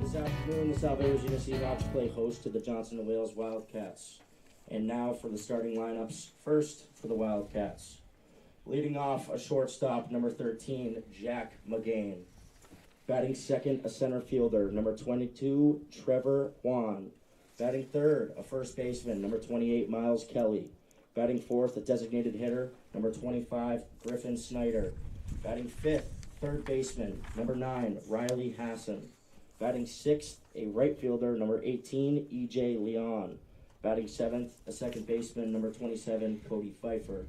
This afternoon, the Salve Regina Seahawks play host to the Johnson & Wales Wildcats. And now for the starting lineups. First for the Wildcats. Leading off, a shortstop, number 13, Jack McGain. Batting second, a center fielder, number 22, Trevor Juan. Batting third, a first baseman, number 28, Miles Kelly. Batting fourth, a designated hitter, number 25, Griffin Snyder. Batting fifth, third baseman, number 9, Riley Hassan. Batting sixth, a right fielder, number 18, E.J. Leon. Batting seventh, a second baseman, number 27, Cody Pfeiffer.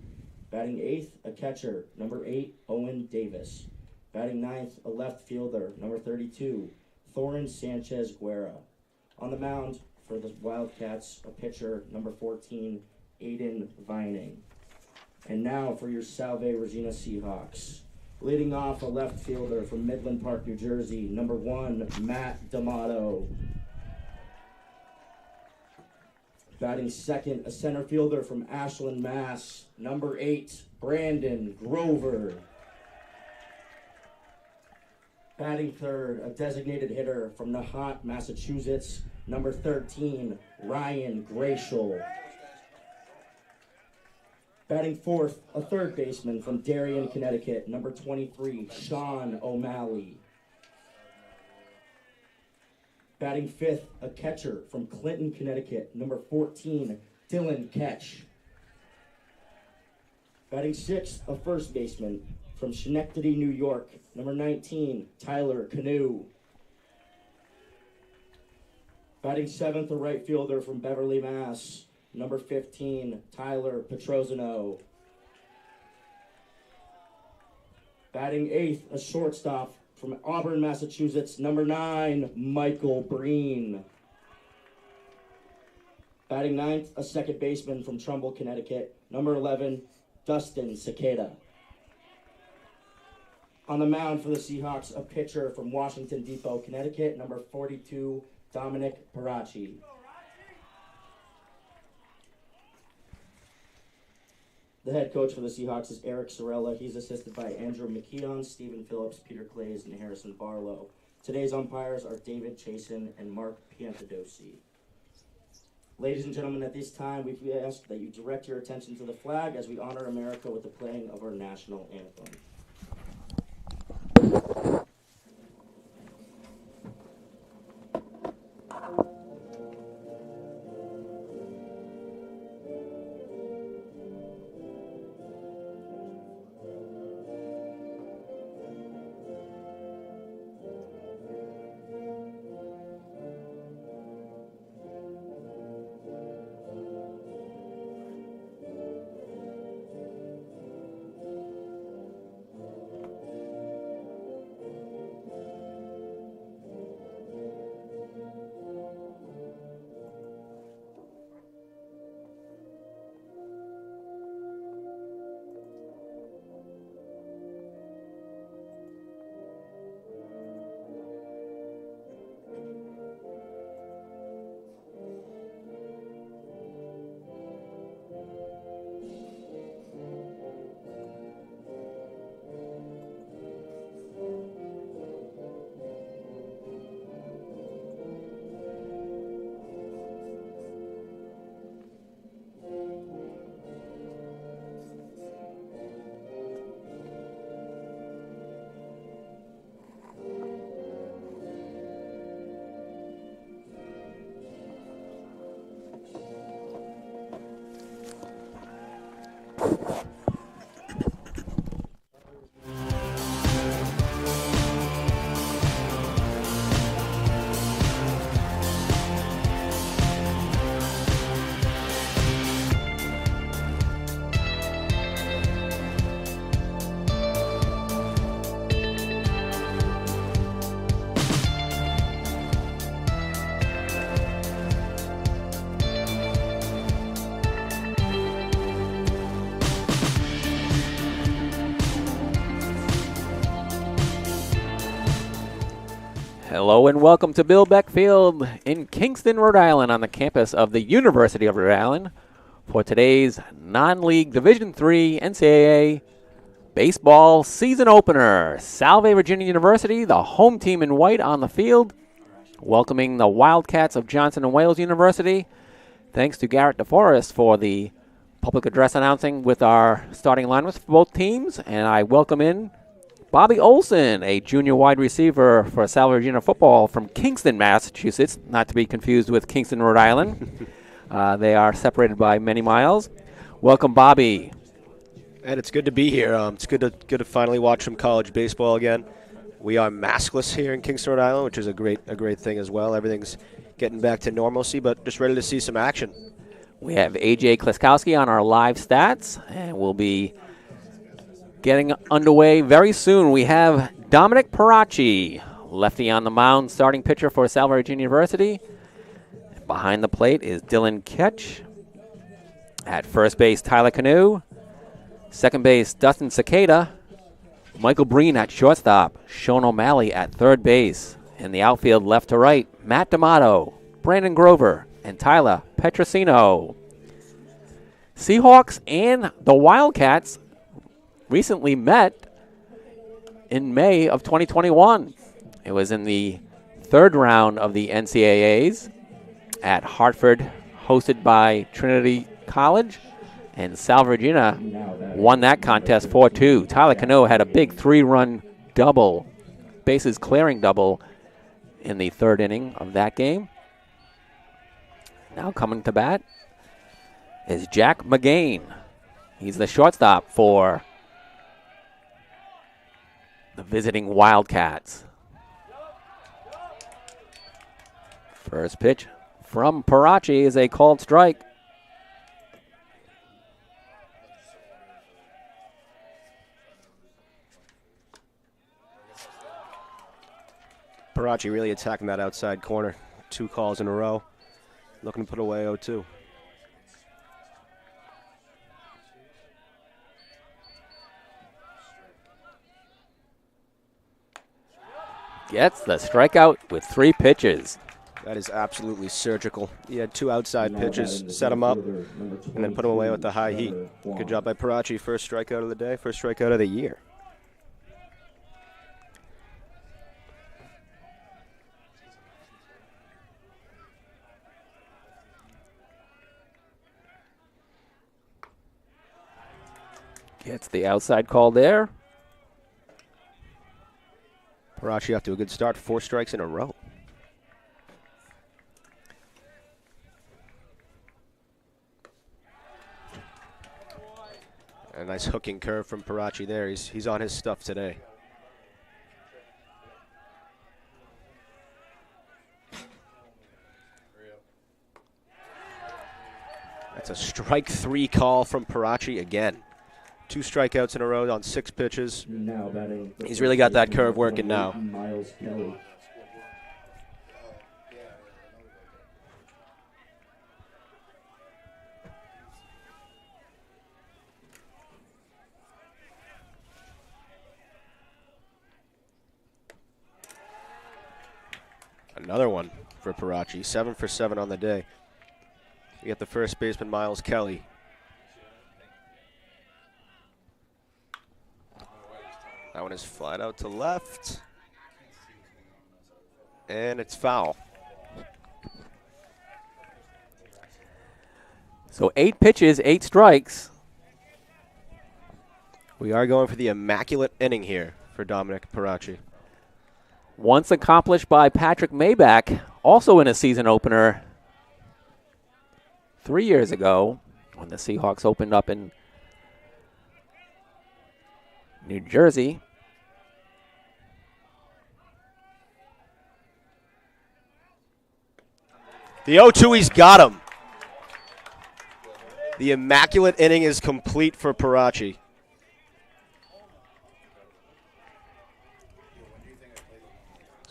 Batting eighth, a catcher, number 8, Owen Davis. Batting ninth, a left fielder, number 32, Thorin Sanchez Guerra. On the mound for the Wildcats, a pitcher, number 14, Aiden Vining. And now for your Salve Regina Seahawks. Leading off, a left fielder from Midland Park, New Jersey, number 1, Matt D'Amato. Batting second, a center fielder from Ashland, Mass, number 8, Brandon Grover. Batting third, a designated hitter from Nahant, Massachusetts, number 13, Ryan Grayshall. Batting fourth, a third baseman from Darien, Connecticut, number 23, Sean O'Malley. Batting fifth, a catcher from Clinton, Connecticut, number 14, Dylan Ketch. Batting sixth, a first baseman from Schenectady, New York, number 19, Tyler Canoe. Batting seventh, a right fielder from Beverly, Mass, number 15, Tyler Petrosino. Batting eighth, a shortstop from Auburn, Massachusetts, number 9, Michael Breen. Batting ninth, a second baseman from Trumbull, Connecticut, number 11, Dustin Cicada. On the mound for the Seahawks, a pitcher from Washington Depot, Connecticut, number 42, Dominic Parachi. The head coach for the Seahawks is Eric Sorella. He's assisted by Andrew McKeon, Stephen Phillips, Peter Clays, and Harrison Barlow. Today's umpires are David Chasen and Mark Piantadosi. Ladies and gentlemen, at this time, we ask that you direct your attention to the flag as we honor America with the playing of our national anthem. Hello and welcome to Bill Beck Field in Kingston, Rhode Island on the campus of the University of Rhode Island for today's non-league Division III NCAA baseball season opener. Salve Regina University, the home team in white on the field, welcoming the Wildcats of Johnson and Wales University. Thanks to Garrett DeForest for the public address announcing with our starting lineups for both teams. And I welcome in Bobby Olson, a junior wide receiver for Salve Regina football from Kingston, Massachusetts, not to be confused with Kingston, Rhode Island. They are separated by many miles. Welcome, Bobby. And it's good to be here. It's good to finally watch some college baseball again. We are maskless here in Kingston, Rhode Island, which is a great thing as well. Everything's getting back to normalcy, but just ready to see some action. We have AJ Kliskowski on our live stats, and we'll be getting underway very soon. We have Dominic Parachi, lefty on the mound, starting pitcher for Salve Regina University. Behind the plate is Dylan Ketch. At first base, Tyler Canoe. Second base, Dustin Cicada. Michael Breen at shortstop. Sean O'Malley at third base. In the outfield, left to right, Matt D'Amato, Brandon Grover, and Tyler Petrosino. Seahawks and the Wildcats recently met in May of 2021. It was in the third round of the NCAAs at Hartford, hosted by Trinity College, and Salve Regina won that contest 4-2. Tyler Cano had a big 3-run double, bases clearing double in the third inning of that game. Now coming to bat is Jack McGain. He's the shortstop for the visiting Wildcats. First pitch from Parachi is a called strike. Parachi really attacking that outside corner. 2 calls in a row. Looking to put away 0-2. Gets the strikeout with 3 pitches. That is absolutely surgical. He had 2 outside pitches, set him up, and then put him away with the high heat. Good job by Parachi. First strikeout of the day, first strikeout of the year. Gets the outside call there. Parachi off to a good start, 4 strikes in a row. A nice hooking curve from Parachi there. He's on his stuff today. That's a strike 3 call from Parachi again. 2 strikeouts in a row on 6 pitches. He's really got that curve working now. Another one for Parachi. 7 for 7 on the day. We get the first baseman, Miles Kelly. That one is flat out to left. And it's foul. So 8 pitches, 8 strikes. We are going for the immaculate inning here for Dominic Parachi. Once accomplished by Patrick Maybach, also in a season opener 3 years ago when the Seahawks opened up in New Jersey. The 0-2, he's got him. The immaculate inning is complete for Parachi.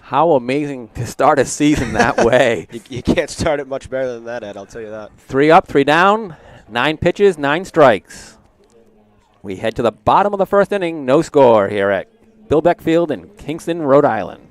How amazing to start a season that way. You can't start it much better than that, Ed, I'll tell you that. 3 up, 3 down, 9 pitches, 9 strikes. We head to the bottom of the first inning, no score here at Bill Beck Field in Kingston, Rhode Island.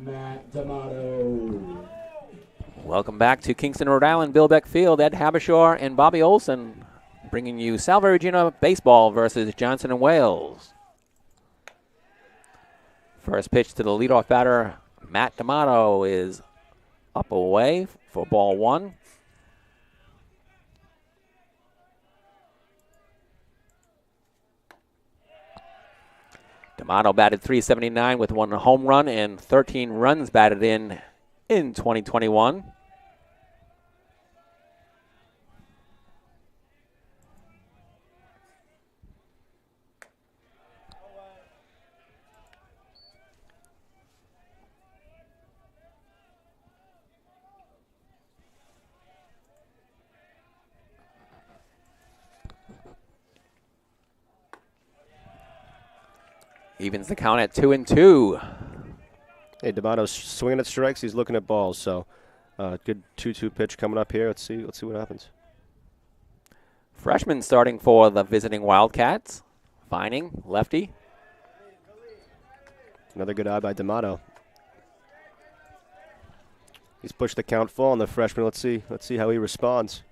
Matt D'Amato. Welcome back to Kingston, Rhode Island, Bill Beck Field. Ed Habishore and Bobby Olson bringing you Salve Regina baseball versus Johnson & Wales. First pitch to the leadoff batter, Matt D'Amato, is up away for ball one. D'Amato batted .379 with 1 home run and 13 runs batted in 2021. Evens the count at 2-2. Hey, D'Amato's swinging at strikes. He's looking at balls. So, good 2-2 pitch coming up here. Let's see what happens. Freshman starting for the visiting Wildcats. Vining, lefty. Another good eye by D'Amato. He's pushed the count full on the freshman. Let's see how he responds.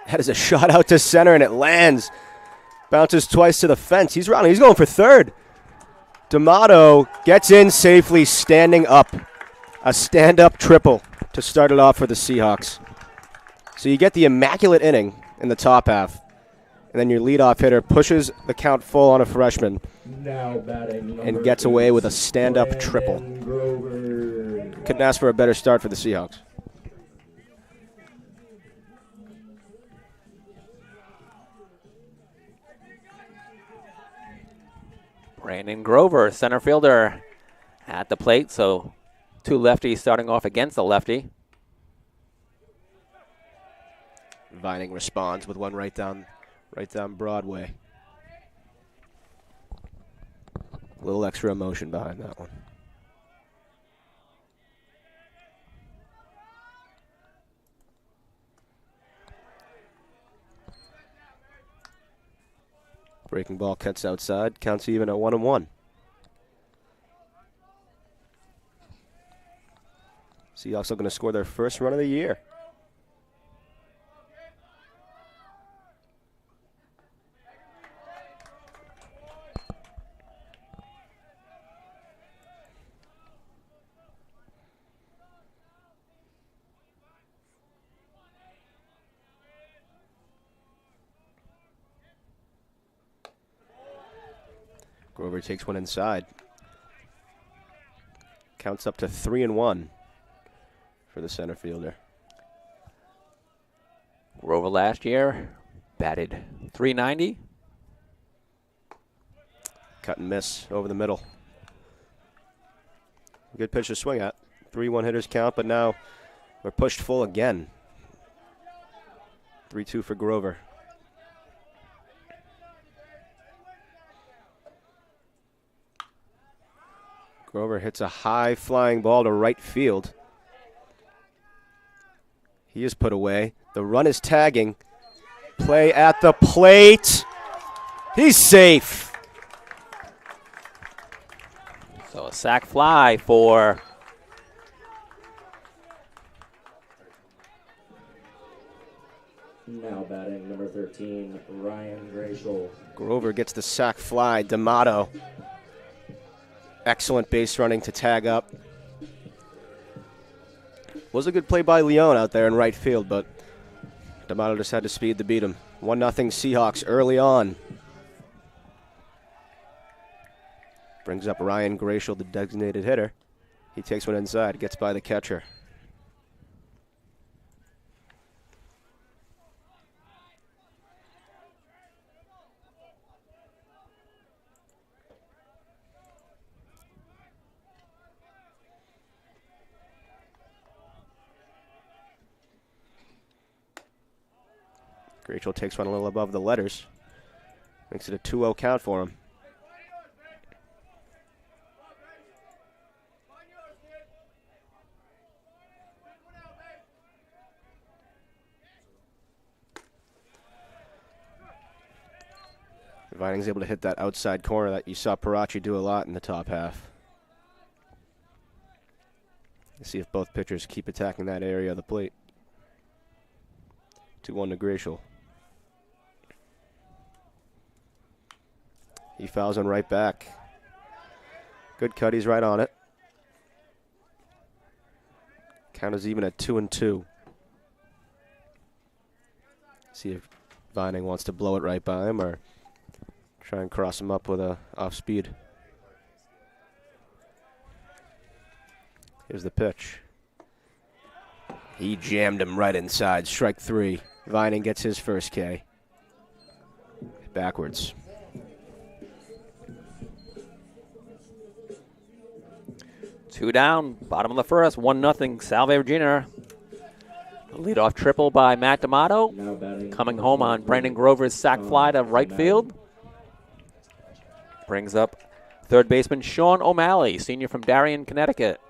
That is a shot out to center, and it lands. Bounces twice to the fence. He's running. He's going for third. D'Amato gets in safely, standing up. A stand-up triple to start it off for the Seahawks. So you get the immaculate inning in the top half, and then your leadoff hitter pushes the count full on a freshman Now batting and gets away with a stand-up triple. Grover. Couldn't ask for a better start for the Seahawks. Brandon Grover, center fielder, at the plate. So 2 lefties starting off against the lefty. Vining responds with one right down Broadway. A little extra emotion behind that one. Breaking ball cuts outside, counts even at 1-1. Seahawks looking to score their first run of the year. Grover takes one inside. Counts up to 3-1 for the center fielder. Grover last year batted .390. Cut and miss over the middle. Good pitch to swing at. 3-1 hitters count, but now we're pushed full again. 3-2 for Grover. Grover hits a high flying ball to right field. He is put away. The run is tagging. Play at the plate. He's safe. So a sac fly for Now batting number 13, Ryan Grayschel. Grover gets the sac fly. D'Amato. Excellent base running to tag up. Was a good play by Leone out there in right field, but D'Amato just had to speed to beat him. 1-0 Seahawks early on. Brings up Ryan Grayschel, the designated hitter. He takes one inside, gets by the catcher. Grayschel takes one a little above the letters. Makes it a 2-0 count for him. Vining's able to hit that outside corner that you saw Parachi do a lot in the top half. Let's see if both pitchers keep attacking that area of the plate. 2-1 to Glacial. He fouls on right back. Good cut, he's right on it. Count is even at 2-2. See if Vining wants to blow it right by him or try and cross him up with a off speed. Here's the pitch. He jammed him right inside. Strike 3. Vining gets his first K. Backwards. Two down, bottom of the first, 1-0, Salve Regina. Leadoff triple by Matt D'Amato. Now batting Coming home on Brandon Grover's sac fly to right field. Brings up third baseman Sean O'Malley, senior from Darien, Connecticut.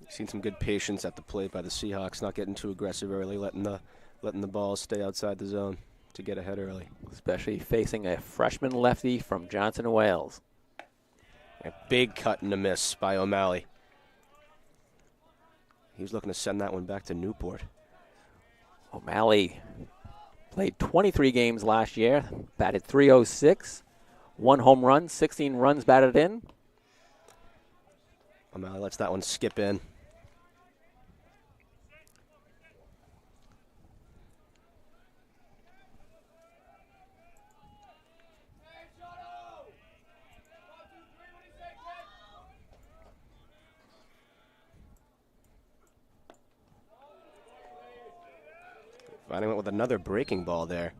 Seen some good patience at the plate by the Seahawks, not getting too aggressive early, letting the ball stay outside the zone to get ahead early. Especially facing a freshman lefty from Johnson and Wales. A big cut and a miss by O'Malley. He was looking to send that one back to Newport. O'Malley played 23 games last year, batted .306, 1 home run, 16 runs batted in. O'Malley lets that one skip in. Vining went with another breaking ball there.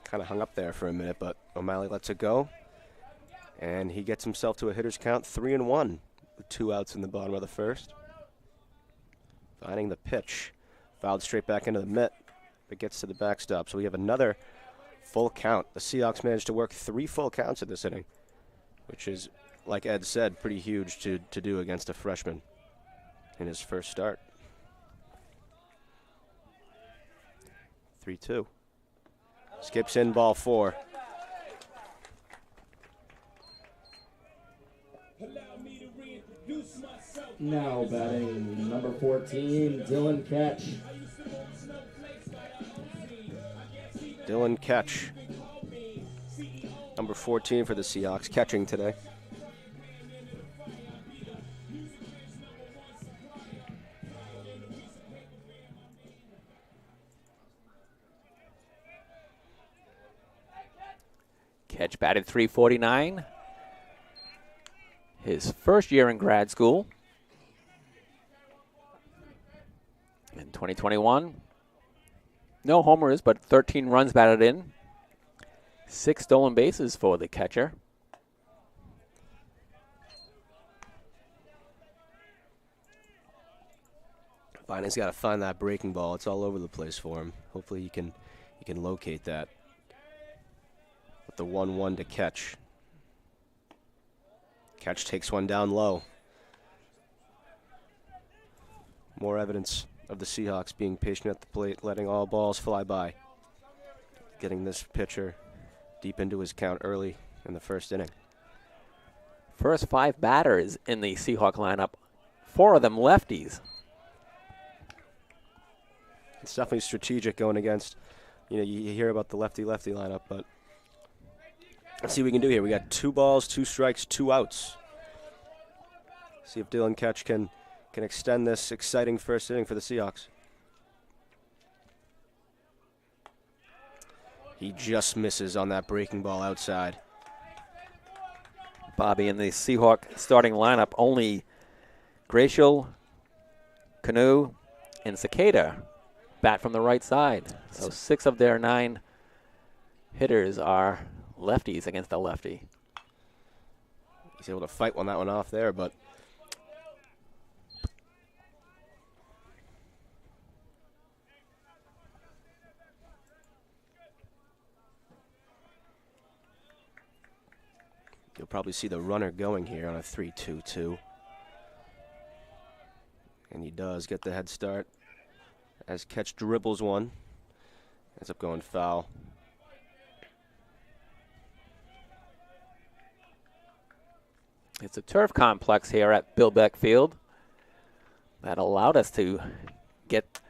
Kind of hung up there for a minute, but O'Malley lets it go. And he gets himself to a hitter's count, 3-1, with 2 outs in the bottom of the first. Vining the pitch. Fouled straight back into the mitt, but gets to the backstop. So we have another full count. The Seahawks managed to work 3 full counts in this inning, which is, like Ed said, pretty huge to do against a freshman in his first start. 3-2. Skips in, ball 4. Now batting number 14, Dylan Ketch. Dylan Ketch. Number 14 for the Seahawks, catching today. Ketch batted .349. His first year in grad school. In 2021, no homers, but 13 runs batted in. 6 stolen bases for the catcher. Vining's got to find that breaking ball. It's all over the place for him. Hopefully he can locate that. With the 1-1 to Ketch. Ketch takes one down low. More evidence of the Seahawks being patient at the plate, letting all balls fly by. Getting this pitcher deep into his count early in the first inning. First 5 batters in the Seahawk lineup, 4 of them lefties. It's definitely strategic going against, you hear about the lefty-lefty lineup, but let's see what we can do here. We got 2 balls, 2 strikes, 2 outs. See if Dylan Ketch can extend this exciting first inning for the Seahawks. He just misses on that breaking ball outside. Bobby, in the Seahawk starting lineup, only Glacial, Canoe, and Cicada bat from the right side. So 6 of their 9 hitters are lefties against a lefty. He's able to fight that one off there, but you'll probably see the runner going here on a 3-2-2. And he does get the head start as catch dribbles one. Ends up going foul. It's a turf complex here at Bill Beck Field that allowed us to get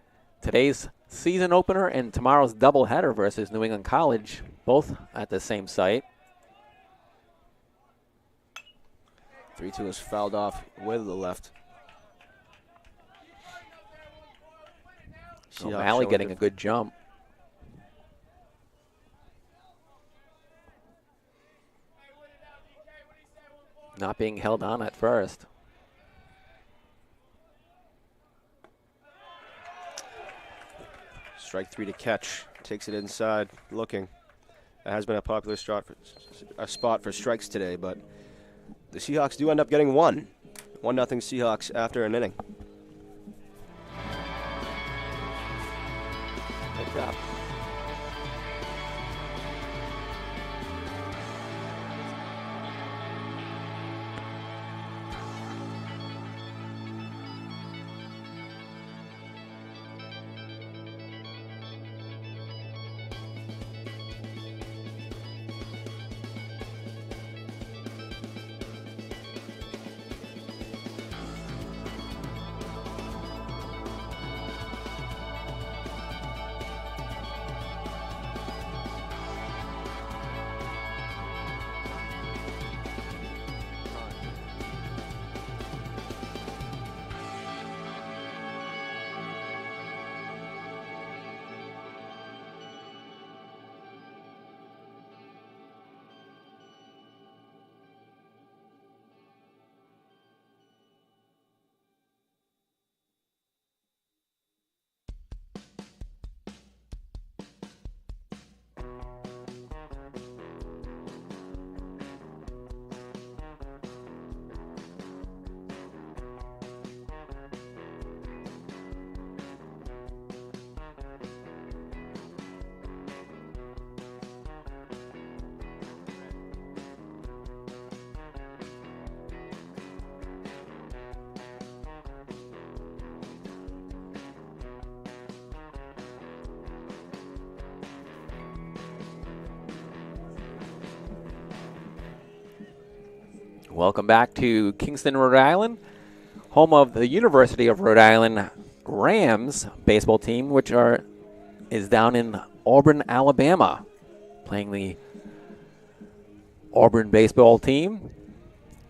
today's season opener and tomorrow's doubleheader versus New England College, both at the same site. 3-2 is fouled off way to the left. O'Malley getting a good jump. Not being held on at first. Strike 3 to catch. Takes it inside, looking. That has been a popular spot for strikes today, but the Seahawks do end up getting one. 1-0 Seahawks after an inning. Good job. Welcome back to Kingston, Rhode Island, home of the University of Rhode Island Rams baseball team, which is down in Auburn, Alabama, playing the Auburn baseball team.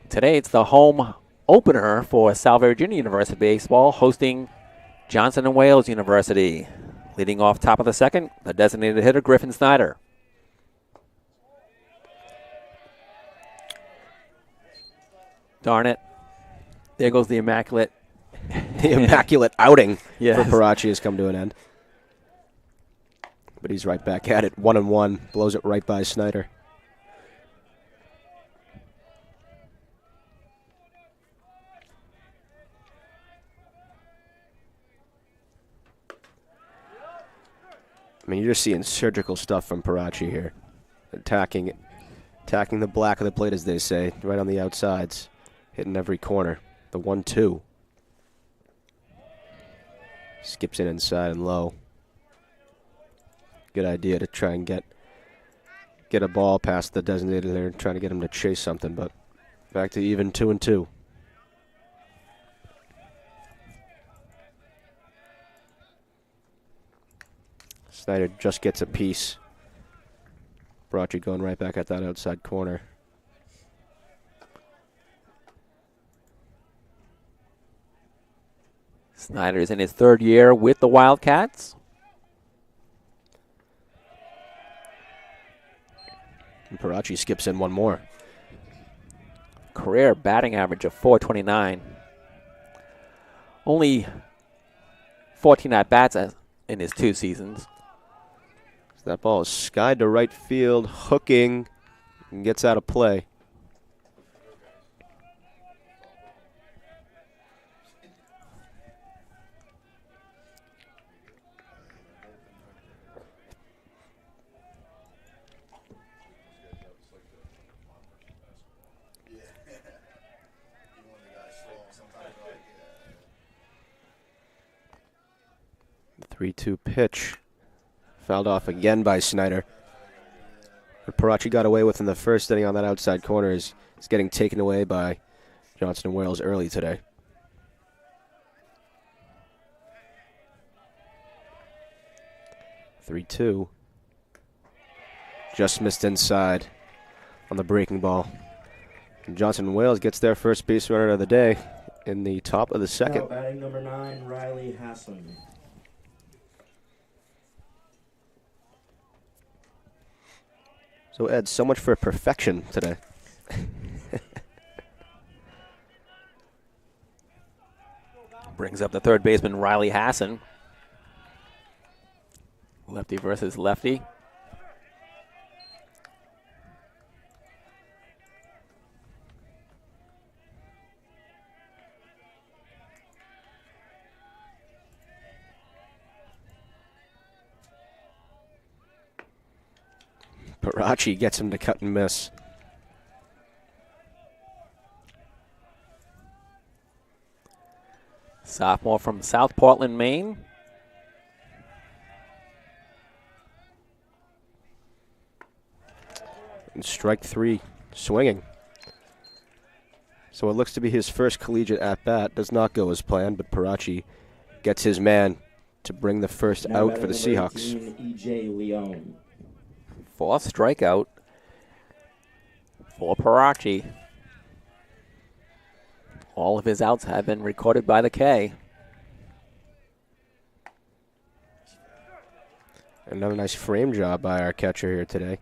Today it's the home opener for Salve Regina University baseball, hosting Johnson & Wales University. Leading off top of the second, the designated hitter, Griffin Snyder. Darn it. There goes the immaculate. The immaculate outing Yes. for Parachi has come to an end. But he's right back at it. 1-1. Blows it right by Snyder. I mean, you're just seeing surgical stuff from Parachi here. Attacking the black of the plate, as they say, right on the outsides. Hitting every corner. The 1-2. Skips in inside and low. Good idea to try and get a ball past the designated there, trying to get him to chase something, but back to even 2-2. Snyder just gets a piece. Brachi going right back at that outside corner. Snyder is in his third year with the Wildcats. And Parachi skips in one more. Career batting average of .429. Only 14 at-bats in his 2 seasons. That ball is skied to right field, hooking, and gets out of play. 3-2 pitch. Fouled off again by Snyder. What Parachi got away with in the first inning on that outside corner is getting taken away by Johnson and Wales early today. (3-2). Just missed inside on the breaking ball. And Johnson and Wales gets their first base runner of the day in the top of the second. Now batting number 9, Riley Hassan. So, Ed, so much for perfection today. Brings up the third baseman, Riley Hassan. Lefty versus lefty. Parachi gets him to cut and miss. Sophomore from South Portland, Maine. And strike 3, swinging. So it looks to be his first collegiate at-bat. Does not go as planned, but Parachi gets his man to bring the first Now out for the batting number Seahawks. 18, E.J. Leone. 4th strikeout for Parachi. All of his outs have been recorded by the K. Another nice frame job by our catcher here today.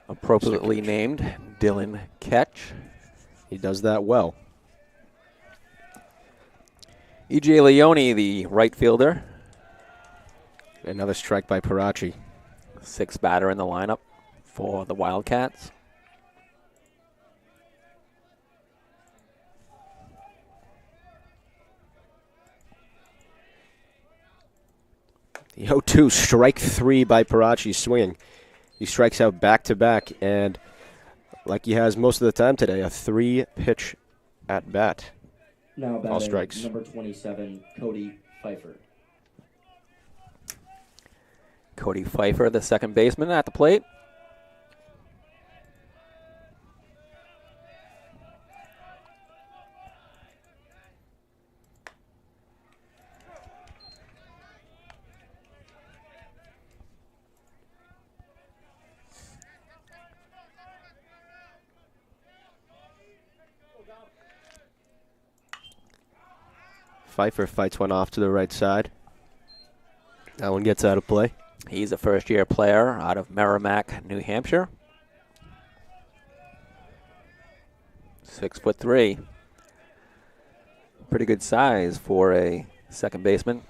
Appropriately named Dylan Ketch. He does that well. E.J. Leone, the right fielder. Another strike by Parachi. 6th batter in the lineup for the Wildcats. The 0-2, strike 3 by Parachi, swinging. He strikes out back-to-back, and like he has most of the time today, a 3-pitch at-bat. Now batting All strikes. number 27, Cody Pfeiffer. Cody Pfeiffer, the second baseman at the plate. Pfeiffer fights one off to the right side. That one gets out of play. He's a first-year player out of Merrimack, New Hampshire. 6'3". Pretty good size for a second baseman.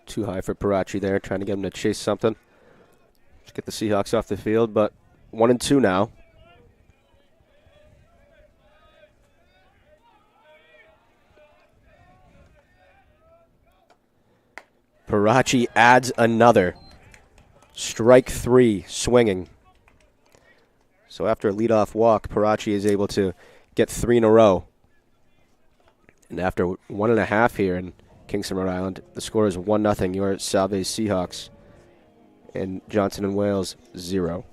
Too high for Parachi there, trying to get him to chase something. Just get the Seahawks off the field, but 1-2 now. Parachi adds another. Strike 3, swinging. So after a leadoff walk, Parachi is able to get 3 in a row. And after 1.5 here in Kingston, Rhode Island, the score is 1-0. Your Salve Seahawks and Johnson and Wales 0.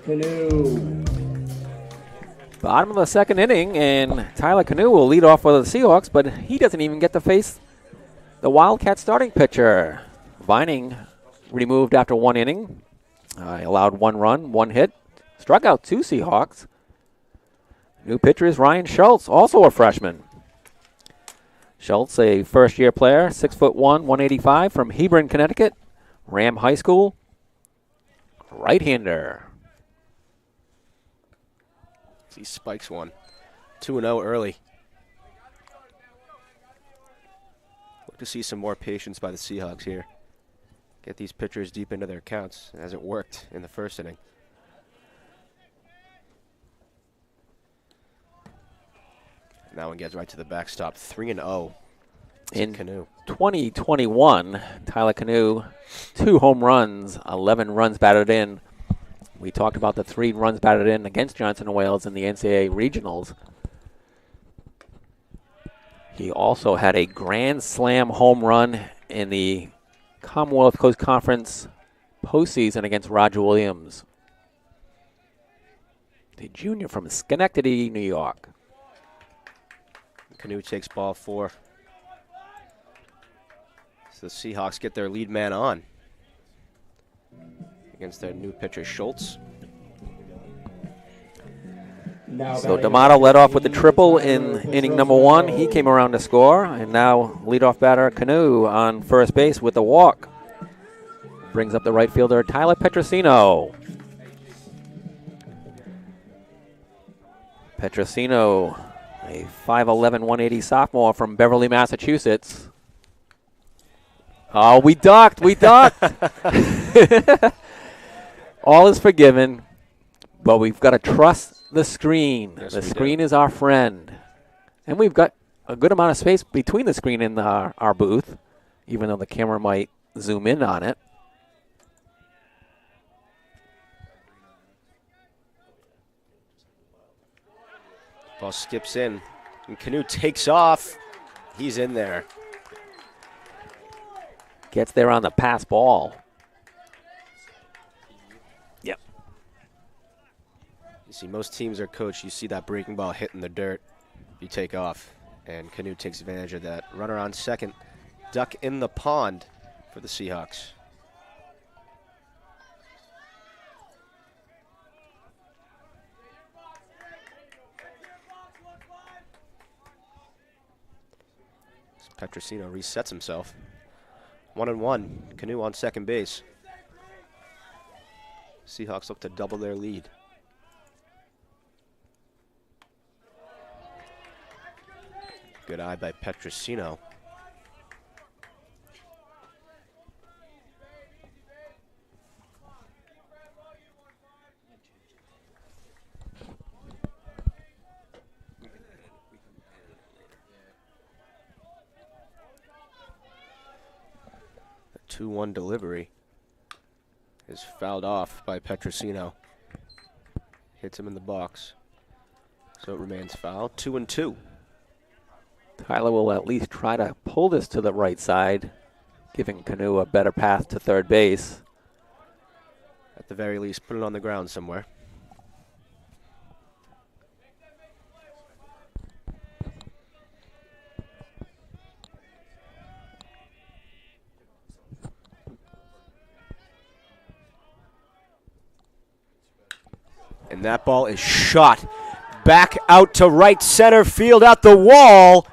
Canoe. Bottom of the second inning, and Tyler Canoe will lead off for the Seahawks, but he doesn't even get to face the Wildcat starting pitcher. Vining removed after 1 inning. Allowed 1 run, 1 hit. Struck out 2 Seahawks. New pitcher is Ryan Schultz, also a freshman. Schultz, a first-year player, 6'1", 185 from Hebron, Connecticut. Ram High School. Right-hander. He spikes one. 2-0 early. Look to see some more patience by the Seahawks here. Get these pitchers deep into their counts, as it worked in the first inning. That one gets right to the backstop. 3-0. In Canoe. 2021, Tyler Canoe, 2 home runs, 11 runs batted in. We talked about the 3 runs batted in against Johnson & Wales in the NCAA regionals. He also had a grand slam home run in the Commonwealth Coast Conference postseason against Roger Williams, the junior from Schenectady, New York. Canoe takes ball 4. So the Seahawks get their lead man on against their new pitcher, Schultz. So D'Amato led off with the triple in inning number 1. He came around to score, and now leadoff batter Canoe on first base with the walk. Brings up the right fielder Tyler Petrosino. Petrosino, a 5'11", 180 sophomore from Beverly, Massachusetts. Oh, we ducked. All is forgiven, but we've got to trust the screen. Yes, the screen is our friend. And we've got a good amount of space between the screen and our booth, even though the camera might zoom in on it. Ball skips in, and Canoe takes off. He's in there. Gets there on the pass ball. Yep. You see, most teams are coached. You see that breaking ball hitting the dirt, you take off. And Canoe takes advantage of that. Runner on second. Duck in the pond for the Seahawks. Petrosino resets himself. 1-1. Canoe on second base. Seahawks look to double their lead. Good eye by Petrosino. The 2-1 delivery is fouled off by Petrosino. Hits him in the box. So it remains foul. 2-2. Tyler will at least try to pull this to the right side, giving Canoe a better path to third base. At the very least, put it on the ground somewhere. And that ball is shot back out to right center field at the wall.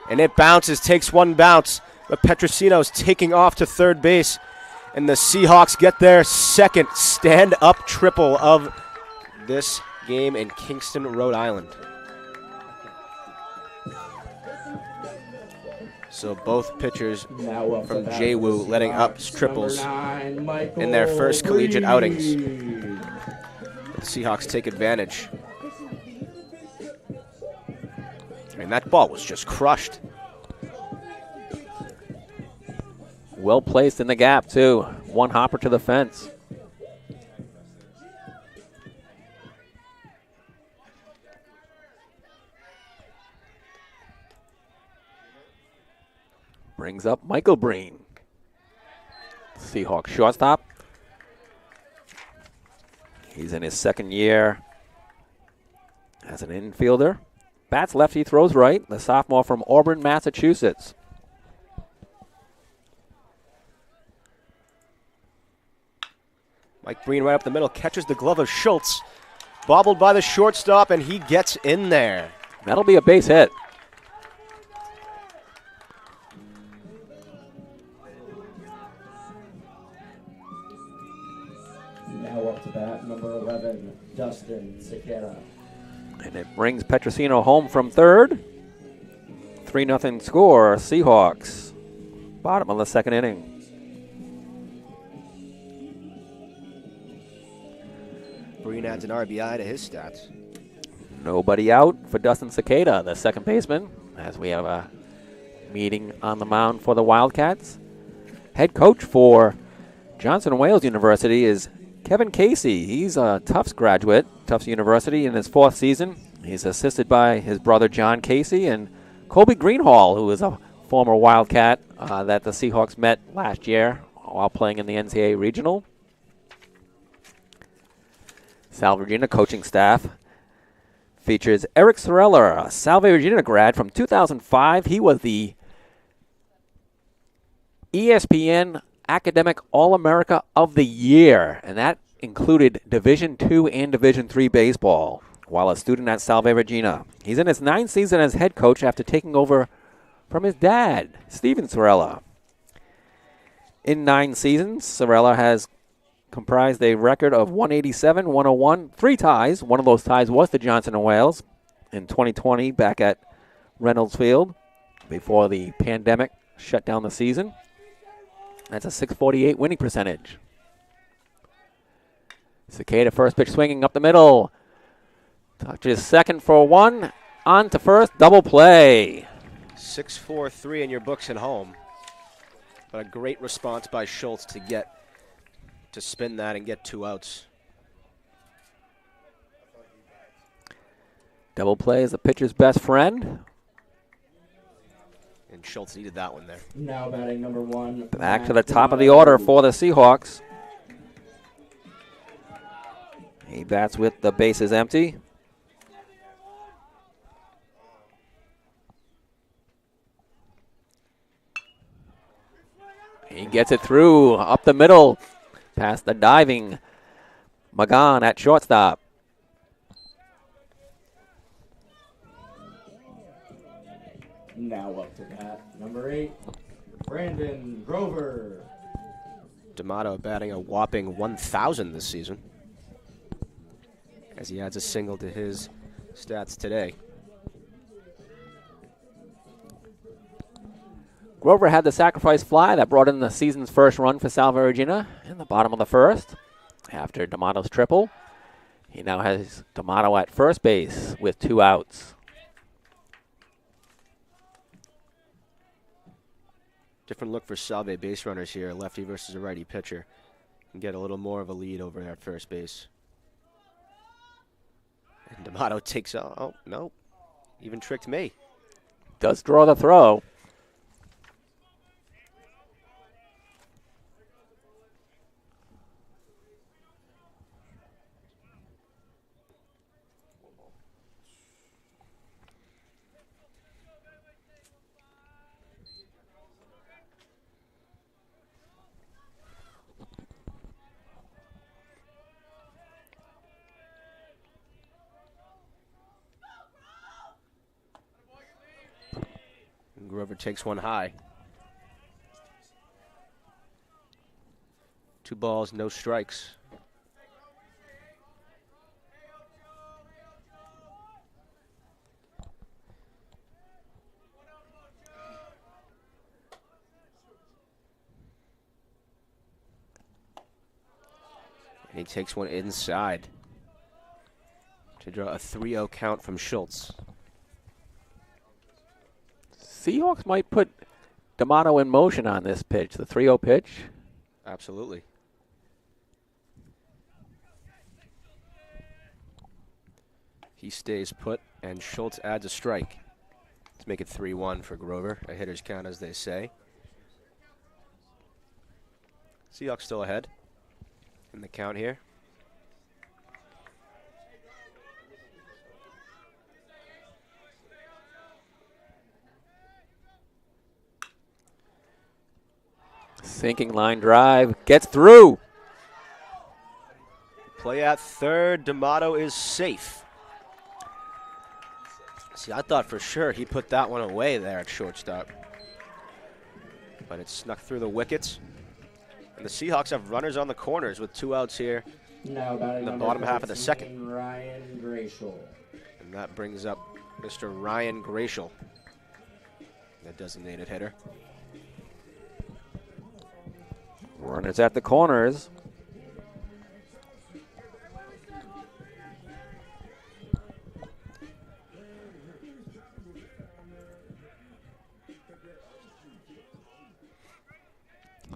And it bounces, takes one bounce. But Petrosino's taking off to third base. And the Seahawks get their second stand-up triple of this game in Kingston, Rhode Island. So both pitchers from JWU letting up triples in their first collegiate outings. The Seahawks take advantage. And that ball was just crushed. Well placed in the gap, too. One hopper to the fence. Brings up Michael Breen. Seahawks shortstop. He's in his second year as an infielder. Bats lefty, throws right. The sophomore from Auburn, Massachusetts. Mike Breen right up the middle, catches the glove of Schultz. Bobbled by the shortstop, and he gets in there. That'll be a base hit. Now up to bat, number 11, Dustin Cicada. And it brings Petrosino home from third. 3-0 score, Seahawks. Bottom of the second inning. Breen adds an RBI to his stats. Nobody out for Dustin Cicada, the second baseman, as we have a meeting on the mound for the Wildcats. Head coach for Johnson & Wales University is Kevin Casey. He's a Tufts graduate, Tufts University, in his fourth season. He's assisted by his brother John Casey and Colby Greenhall, who is a former Wildcat that the Seahawks met last year while playing in the NCAA Regional. Salve Regina coaching staff features Eric Sorella, a Salve Regina grad from 2005. He was the ESPN Academic All-America of the Year, and that included Division II and Division III baseball while a student at Salve Regina. He's in his 9th season as head coach after taking over from his dad, Steven Sorella. In 9 seasons, Sorella has comprised a record of 187, 101, 3 ties. One of those ties was the Johnson & Wales in 2020 back at Reynolds Field before the pandemic shut down the season. That's a .648 winning percentage. Cicada first pitch swinging up the middle. Touches second for 1. On to first, double play. 6-4-3 in your books at home. But a great response by Schultz to spin that and get 2 outs. Double play is the pitcher's best friend. And Schultz needed that one there. Now batting number 1. Back to the top of the order for the Seahawks. He bats with the bases empty. He gets it through, up the middle, past the diving Magan at shortstop. Now up to bat, number 8, Brandon Grover. D'Amato batting a whopping 1,000 this season, as he adds a single to his stats today. Grover had the sacrifice fly that brought in the season's first run for Salve Regina in the bottom of the first. After D'Amato's triple, he now has D'Amato at first base with 2 outs. Different look for Salve base runners here, lefty versus a righty pitcher. And get a little more of a lead over at first base. And D'Amato takes out, oh, no, even tricked me. Does draw the throw. Grover takes one high. 2 balls, no strikes. And he takes one inside to draw a 3-0 count from Schultz. Seahawks might put D'Amato in motion on this pitch, the 3-0 pitch. Absolutely. He stays put, and Schultz adds a strike to make it 3-1 for Grover. A hitter's count, as they say. Seahawks still ahead in the count here. Sinking line drive. Gets through. Play at third. D'Amato is safe. See, I thought for sure he put that one away there at shortstop. But it snuck through the wickets. And the Seahawks have runners on the corners with 2 outs here Now batting in the number bottom half of the 13, second. Ryan Grayshall. And that brings up Mr. Ryan Grayshall, the designated hitter. Runners at the corners.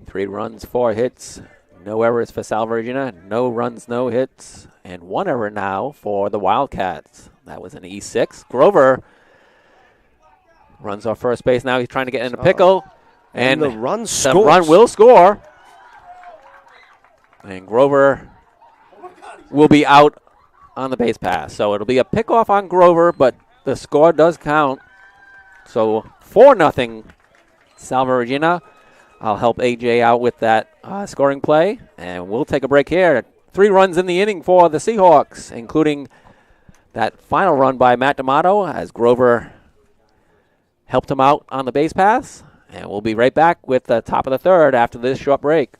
Three runs, 4 hits, no errors for Salve Regina, no runs, no hits, and 1 error now for the Wildcats. That was an E6. Grover runs off first base now. He's trying to get in a pickle. And the run the scores. run will score. And Grover will be out on the base pass. So it'll be a pickoff on Grover, but the score does count. So 4-0 Salve Regina. I'll help AJ out with that scoring play, and we'll take a break here. 3 runs in the inning for the Seahawks, including that final run by Matt D'Amato as Grover helped him out on the base pass. And we'll be right back with the top of the third after this short break.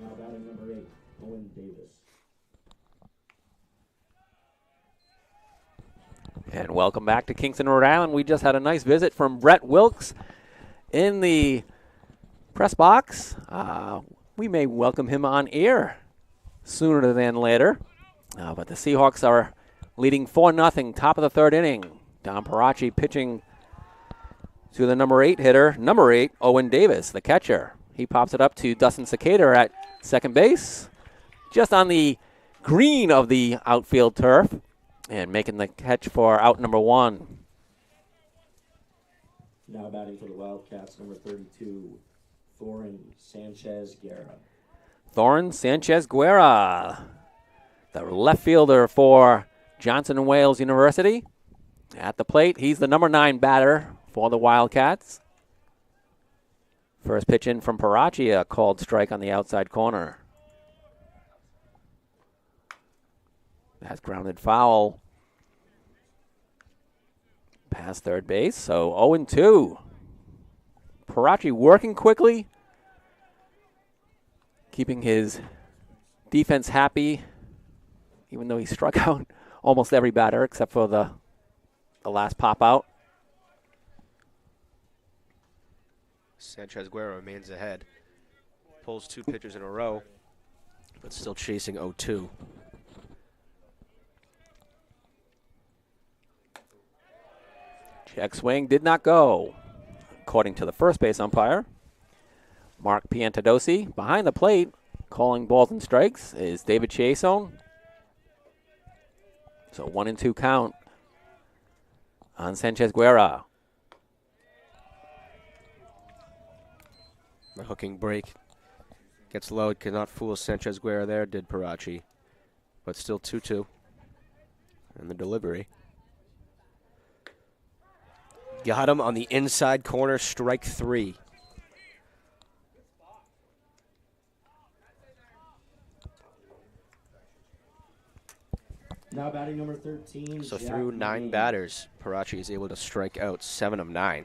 Now batting number 8, Owen Davis. And welcome back to Kingston, Rhode Island. We just had a nice visit from Brett Wilkes in the press box. We may welcome him on air sooner than later. But the Seahawks are leading 4-0, top of the third inning. Don Parachi pitching to the number 8 hitter, number 8, Owen Davis, the catcher. He pops it up to Dustin Cicator at second base, just on the green of the outfield turf, and making the catch for out number 1. Now batting for the Wildcats, number 32, Thorin Sanchez Guerra. Thorin Sanchez Guerra, the left fielder for Johnson & Wales University. At the plate, he's the number 9 batter for the Wildcats. First pitch in from Parachi, a called strike on the outside corner. That's grounded foul past third base, so 0-2. Parachi working quickly, keeping his defense happy, even though he struck out almost every batter except for the last pop out. Sanchez Guerra remains ahead. Pulls 2 pitchers in a row, but still chasing 0-2. Check swing did not go. according to the first base umpire. Mark Piantadosi. Behind the plate, calling balls and strikes, is David Chiasone. So 1-2 count on Sanchez Guerra. The hooking break gets low. Cannot fool Sanchez Guerra there, did Parachi. But still 2-2. And the delivery. Got him on the inside corner, strike 3. Now batting number 13. So Jack through 9 McGee. batters, Parachi is able to strike out 7 of 9.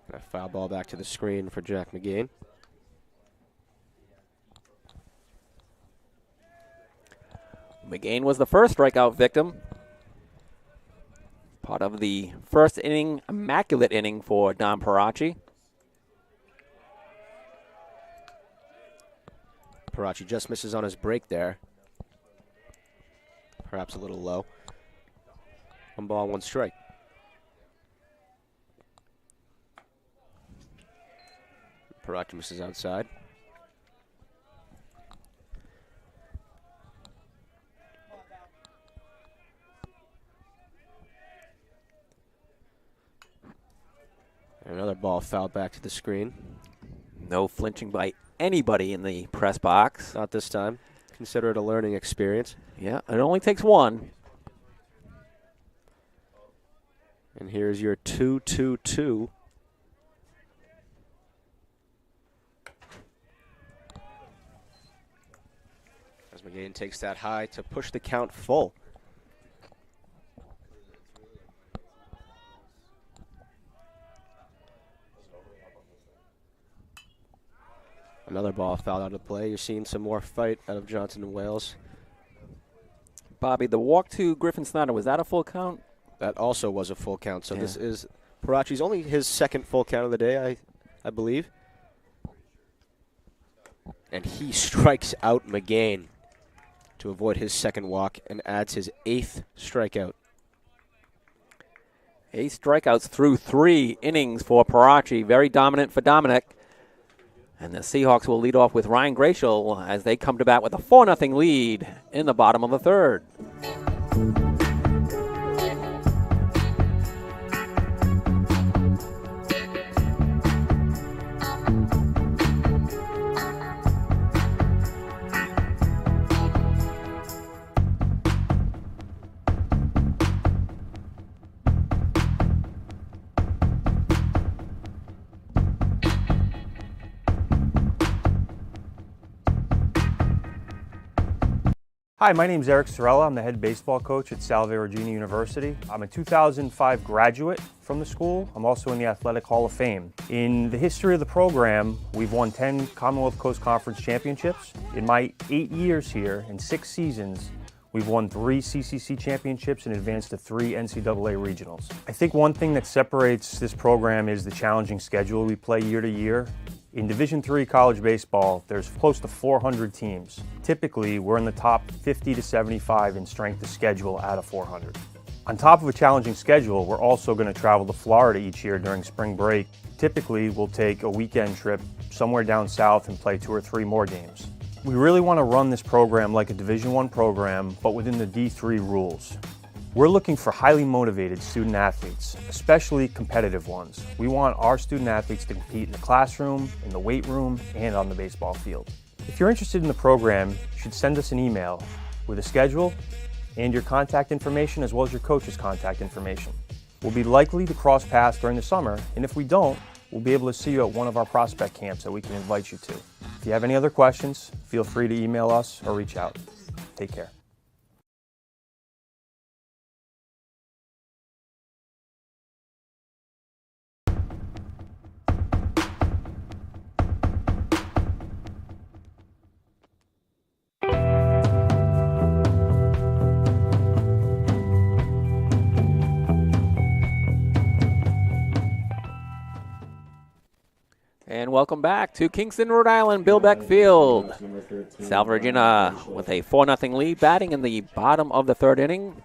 And a foul ball back to the screen for Jack McGee. McGain was the first strikeout victim. Part of the first inning, immaculate inning for Don Parachi. Parachi just misses on his break there. Perhaps a little low. 1 ball, 1 strike. Parachi misses outside. And another ball fouled back to the screen. No flinching by anybody in the press box. Not this time. Consider it a learning experience. Yeah, it only takes one. And here's your 2-2-2. As McGain takes that high to push the count full. Another ball fouled out of play. You're seeing some more fight out of Johnson and Wales. Bobby, the walk to Griffin Snyder, was that a full count? That also was a full count. So Yeah. this is Parachi's only his second full count of the day, I believe. And he strikes out McGain to avoid his second walk and adds his 8th strikeout. 8 strikeouts through 3 innings for Parachi. Very dominant for Dominic. And the Seahawks will lead off with Ryan Gratial as they come to bat with a 4-0 lead in the bottom of the 3rd. Hi, my name is Eric Sorella. I'm the head baseball coach at Salve Regina University. I'm a 2005 graduate from the school. I'm also in the Athletic Hall of Fame. In the history of the program, we've won 10 Commonwealth Coast Conference championships. In my 8 years here, in 6 seasons, we've won 3 CCC championships and advanced to 3 NCAA regionals. I think one thing that separates this program is the challenging schedule we play year to year. In Division III college baseball, there's close to 400 teams. Typically, we're in the top 50 to 75 in strength of schedule out of 400. On top of a challenging schedule, we're also going to travel to Florida each year during spring break. Typically, we'll take a weekend trip somewhere down south and play 2 or 3 more games. We really want to run this program like a Division I program, but within the D3 rules. We're looking for highly motivated student athletes, especially competitive ones. We want our student athletes to compete in the classroom, in the weight room, and on the baseball field. If you're interested in the program, you should send us an email with a schedule and your contact information as well as your coach's contact information. We'll be likely to cross paths during the summer, and if we don't, we'll be able to see you at one of our prospect camps that we can invite you to. If you have any other questions, feel free to email us or reach out. Take care. And welcome back to Kingston, Rhode Island, Bill Beck Field. Number 13, Salve Regina with a 4-0 lead, batting in the bottom of the third inning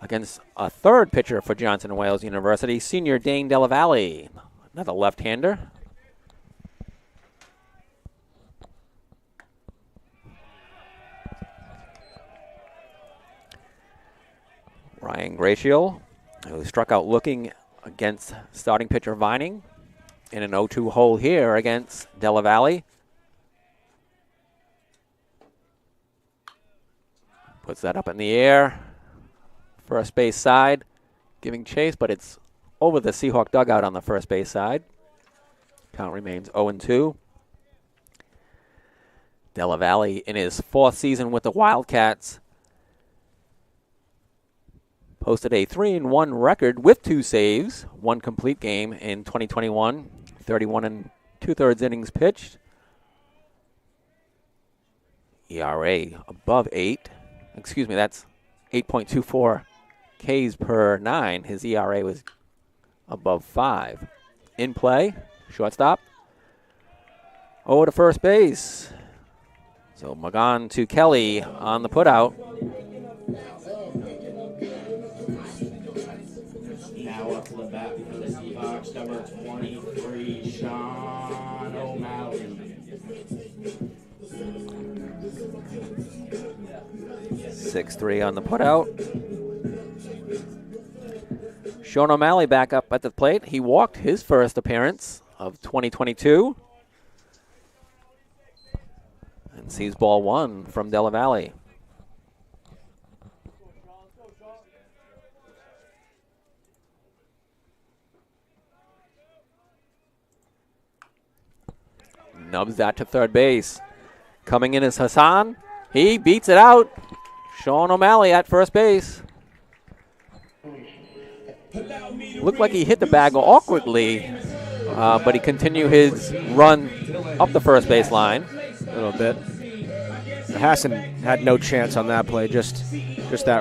against a third pitcher for Johnson & Wales University, senior Dane Della Valle, another left-hander. Ryan Graciel, who struck out looking against starting pitcher Vining in an 0-2 hole here against Della Valle. Puts that up in the air. First base side, giving chase, but it's over the Seahawk dugout on the first base side. Count remains 0-2. Della Valle in his 4th season with the Wildcats posted a 3-1 record with 2 saves, 1 complete game in 2021, 31 2/3 innings pitched. ERA above 8. Excuse me, that's 8.24 Ks per 9. His ERA was above 5. In play, shortstop. Over to first base. So Magan to Kelly on the putout. Now up to the bat for the Seahawks, number 23, Sean O'Malley. 6-3 on the putout. Sean O'Malley back up at the plate. He walked his first appearance of 2022. And sees ball 1 from Della Valle. Nubs that to third base. Coming in is Hassan. He beats it out. Sean O'Malley at first base. Looked like he hit the bag awkwardly, but he continued his run up the first base line. A little bit. Hassan had no chance on that play, just that